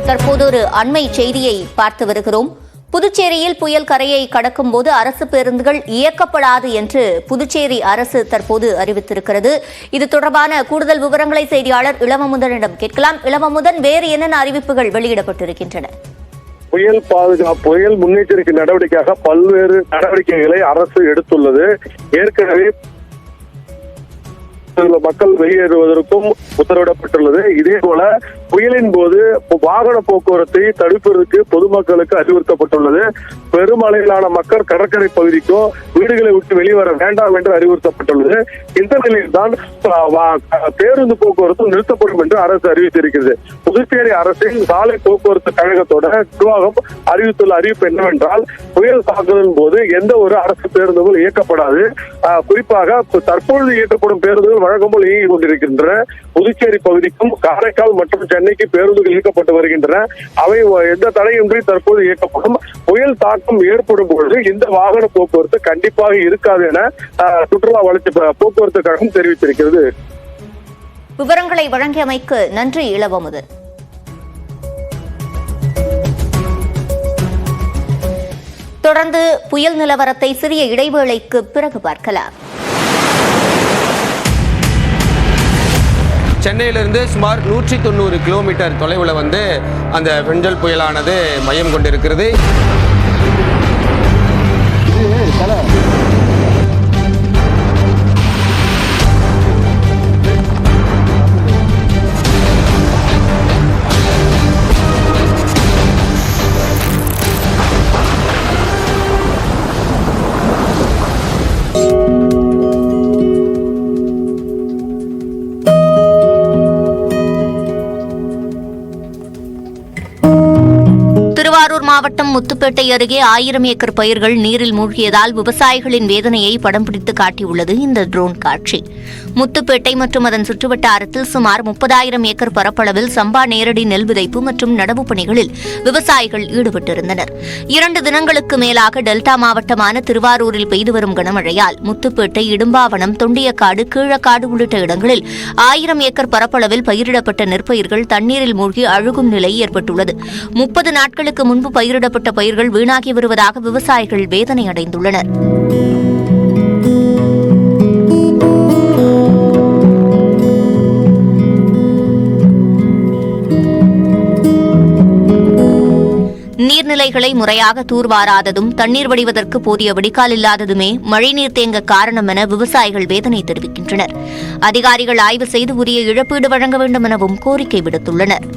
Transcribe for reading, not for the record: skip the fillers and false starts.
தற்போது ஒரு அண்மை செய்தியை பார்த்து வருகிறோம். புதுச்சேரியில் புயல் கரையை கடக்கும் போது அரசு பேருந்துகள் இயக்கப்படாது என்று புதுச்சேரி அரசு தற்போது அறிவித்திருக்கிறது. இது தொடர்பான கூடுதல் விவரங்களை செய்தியாளர் இளவமுதனிடம் கேட்கலாம். இளவமுதன், வேறு என்னென்ன அறிவிப்புகள் வெளியிடப்பட்டிருக்கின்றன? புயல் முன்னெச்சரிக்கை நடவடிக்கையாக பல்வேறு நடவடிக்கைகளை அரசு எடுத்துள்ளது. ஏற்கனவே மக்கள் வெளியேறுவதற்கும் உத்தரவிடப்பட்டுள்ளது. இதே போல புயலின் போது வாகன போக்குவரத்தை தடுப்பதற்கு பொதுமக்களுக்கு அறிவுறுத்தப்பட்டுள்ளது. பெருமளவிலான மக்கள் கடற்கரை பகுதிக்கோ வீடுகளை விட்டு வெளிவர வேண்டாம் என்று அறிவுறுத்தப்பட்டுள்ளது. இந்த நிலையில்தான் பேருந்து போக்குவரத்து நிறுத்தப்படும் என்று அரசு அறிவித்திருக்கிறது. புதுச்சேரி அரசின் சாலை போக்குவரத்து கழகத்தோட நிர்வாகம் அறிவித்துள்ள அறிவிப்பு என்னவென்றால், புயல் தாக்குதலின் போது எந்த ஒரு அரசு பேருந்துகள் இயக்கப்படாது. குறிப்பாக தற்பொழுது இயக்கப்படும் பேருந்துகள் வழக்கம் போல் இயங்கிக் கொண்டிருக்கின்றன. புதுச்சேரி பகுதிக்கும் காரைக்கால் மற்றும் சென்னைக்கு பேருந்துகள் இயக்கப்பட்டு வருகின்றன. அவை எந்த தடையின்றி தற்போது இயக்கப்படும். புயல் தாக்கம் ஏற்படும் பொழுது இந்த வாகன போக்குவரத்து கண்டிப்பாக இருக்காது என சுற்றுலா வளர்ச்சி போக்குவரத்து கழகம் தெரிவித்திருக்கிறது. விவரங்களை வழங்கியமைக்கு நன்றி இளவமுதன். தொடர்ந்து புயல் நிலவரத்தை சிறிய இடைவேளைக்கு பிறகு பார்க்கலாம். சென்னையிலிருந்து சுமார் 190 கிலோமீட்டர் தொலைவில் அந்த பெஞ்சல் புயலானது மையம் கொண்டிருக்கிறது. திருவாரூர் மாவட்டம் முத்துப்பேட்டை அருகே 1000 ஏக்கர் பயிர்கள் நீரில் மூழ்கியதால் விவசாயிகளின் வேதனையை படம் பிடித்து காட்டியுள்ளது இந்த ட்ரோன் காட்சி. முத்துப்பேட்டை மற்றும் அதன் சுற்றுவட்டாரத்தில் சுமார் 30,000 ஏக்கர் பரப்பளவில் சம்பா நேரடி நெல் விதைப்பு மற்றும் நடவு பணிகளில் விவசாயிகள் ஈடுபட்டிருந்தனர். 2 தினங்களுக்கு மேலாக டெல்டா மாவட்டமான திருவாரூரில் பெய்து வரும் கனமழையால் முத்துப்பேட்டை, இடும்பாவனம், தொண்டியக்காடு, கீழக்காடு உள்ளிட்ட இடங்களில் 1000 ஏக்கர் பரப்பளவில் பயிரிடப்பட்ட நெற்பயிர்கள் தண்ணீரில் மூழ்கி அழுகும் நிலை ஏற்பட்டுள்ளது. 30 நாட்களுக்கு முன்பு பயிரிடப்பட்ட பயிர்கள் வீணாகி வருவதாக விவசாயிகள் வேதனை அடைந்துள்ளனர். நீர்நிலைகளை முறையாக தூர்வாராததும் தண்ணீர் வடிவதற்கு போதிய வடிகால் இல்லாததுமே மழைநீர் தேங்க காரணம் என விவசாயிகள் வேதனை தெரிவிக்கின்றனர். அதிகாரிகள் ஆய்வு செய்து உரிய இழப்பீடு வழங்க வேண்டும் எனவும் கோரிக்கை விடுத்துள்ளனர்.